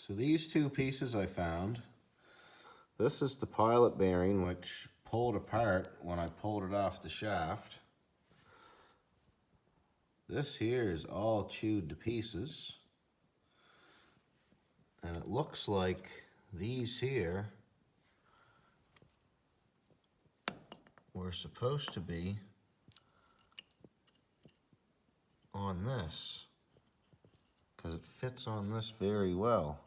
So these two pieces I found. This is the pilot bearing, which pulled apart when I pulled it off the shaft. This here is all chewed to pieces. And it looks like these here were supposed to be on this, because it fits on this very well.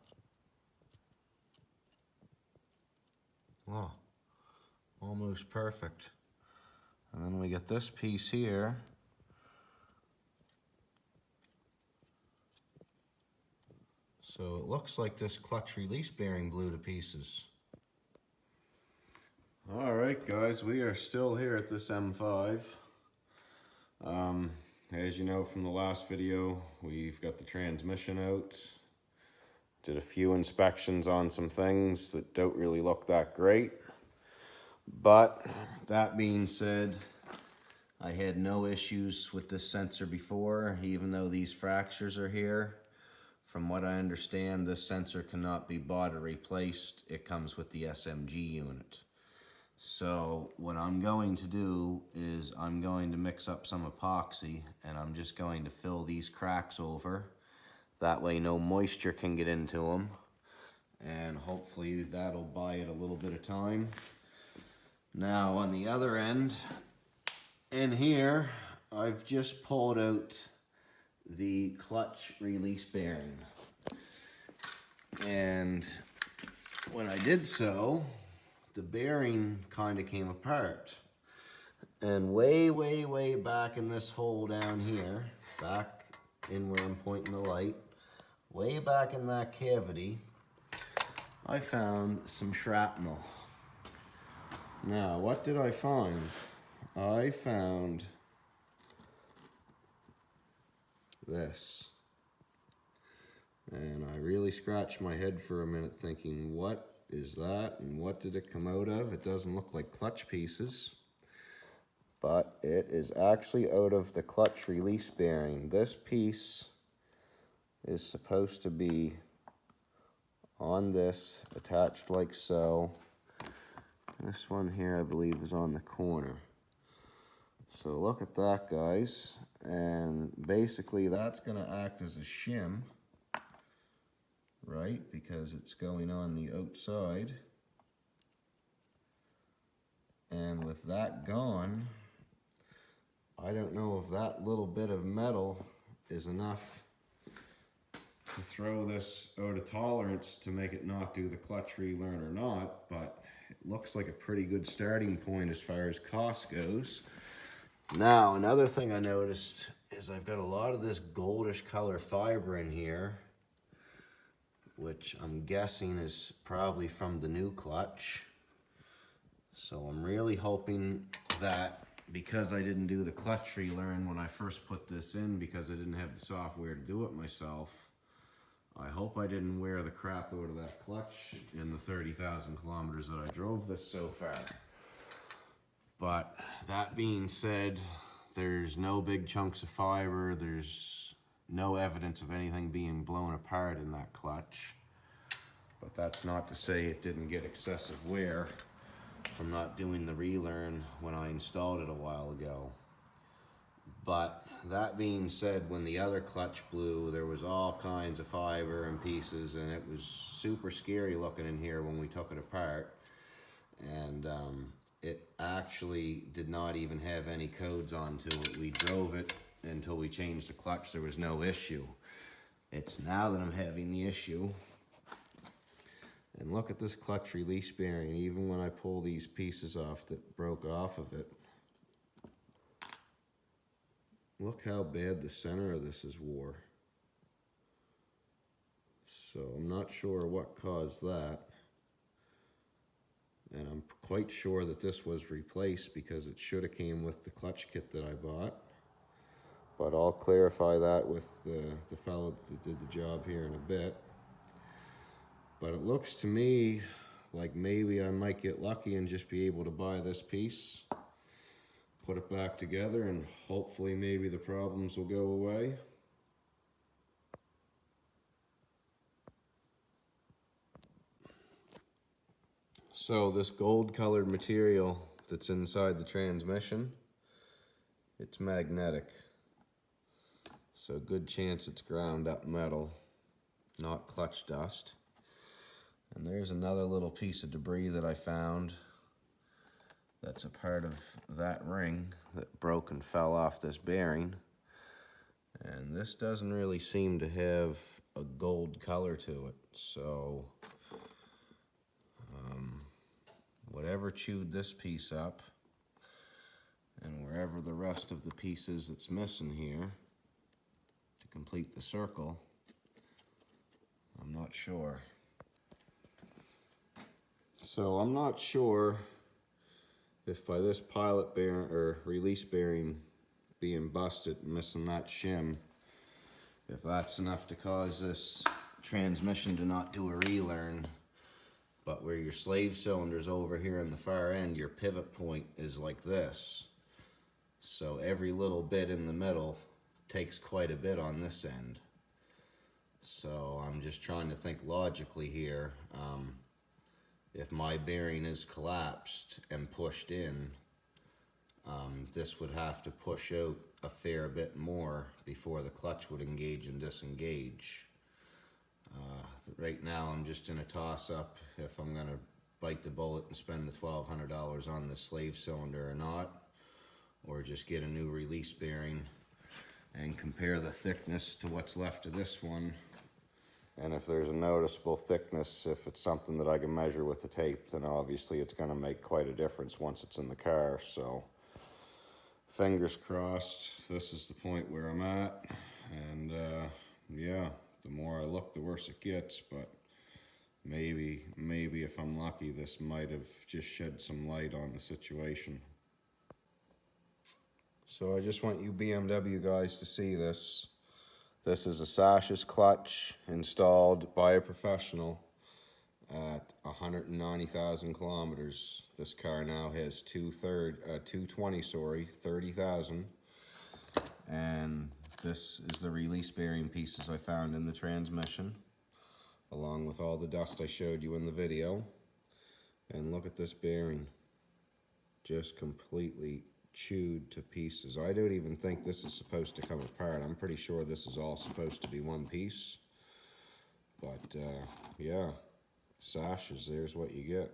Oh, almost perfect. And then we get this piece here. So it looks like this clutch release bearing blew to pieces. All right, guys, we are still here at this M5. As you know from the last video, we've got the transmission out. Did a few inspections on some things that don't really look that great. But that being said, I had no issues with this sensor before, even though these fractures are here. From what I understand, this sensor cannot be bought or replaced. It comes with the SMG unit. So what I'm going to do is I'm going to mix up some epoxy and I'm just going to fill these cracks over. That way no moisture can get into them. And hopefully that'll buy it a little bit of time. Now on the other end, in here, I've just pulled out the clutch release bearing. And when I did so, the bearing kind of came apart. And way back in this hole down here, back in where I'm pointing the light, way back in that cavity, I found some shrapnel. Now, what did I find? I found this. And I really scratched my head for a minute thinking, what is that and what did it come out of? It doesn't look like clutch pieces, but it is actually out of the clutch release bearing. This piece is supposed to be on this, attached like so. This one here I believe is on the corner. So look at that, guys, and basically that's going to act as a shim, right, because it's going on the outside. And with that gone, I don't know if that little bit of metal is enough to throw this out of tolerance to make it not do the clutch relearn or not, but it looks like a pretty good starting point as far as cost goes. Now, another thing I noticed is I've got a lot of this goldish color fiber in here, which I'm guessing is probably from the new clutch. So I'm really hoping that because I didn't do the clutch relearn when I first put this in, because I didn't have the software to do it myself, I hope I didn't wear the crap out of that clutch in the 30,000 kilometers that I drove this so far. But that being said, there's no big chunks of fiber, there's no evidence of anything being blown apart in that clutch. But that's not to say it didn't get excessive wear from not doing the relearn when I installed it a while ago. But that being said, when the other clutch blew, there was all kinds of fiber and pieces, and it was super scary looking in here when we took it apart. And it actually did not even have any codes onto it. We drove it until we changed the clutch. There was no issue. It's now that I'm having the issue. And look at this clutch release bearing. Even when I pull these pieces off that broke off of it, look how bad the center of this is wore. So I'm not sure what caused that. And I'm quite sure that this was replaced because it should have came with the clutch kit that I bought. But I'll clarify that with the fellow that did the job here in a bit. But it looks to me like maybe I might get lucky and just be able to buy this piece, put it back together, and hopefully maybe the problems will go away. So this gold colored material that's inside the transmission, it's magnetic. So good chance it's ground up metal, not clutch dust. And there's another little piece of debris that I found that's a part of that ring that broke and fell off this bearing. And this doesn't really seem to have a gold color to it. So whatever chewed this piece up, and wherever the rest of the pieces that's missing here to complete the circle, I'm not sure. So I'm not sure if by this pilot bearing or release bearing being busted and missing that shim, if that's enough to cause this transmission to not do a relearn. But where your slave cylinder's over here in the far end, your pivot point is like this. So every little bit in the middle takes quite a bit on this end. So I'm just trying to think logically here. If my bearing is collapsed and pushed in, this would have to push out a fair bit more before the clutch would engage and disengage. Right now I'm just in a toss-up if I'm going to bite the bullet and spend the $1,200 on the slave cylinder or not, or just get a new release bearing and compare the thickness to what's left of this one. And if there's a noticeable thickness, if it's something that I can measure with the tape, then obviously it's going to make quite a difference once it's in the car. So fingers crossed, this is the point where I'm at. And yeah, the more I look, the worse it gets. But maybe if I'm lucky, this might have just shed some light on the situation. So I just want you BMW guys to see this. This is a Sash's clutch installed by a professional at 190,000 kilometers. This car now has 30,000. And this is the release bearing pieces I found in the transmission, along with all the dust I showed you in the video. And look at this bearing, just completely chewed to pieces. I don't even think this is supposed to come apart. I'm pretty sure this is all supposed to be one piece. But yeah, Sash's, there's what you get.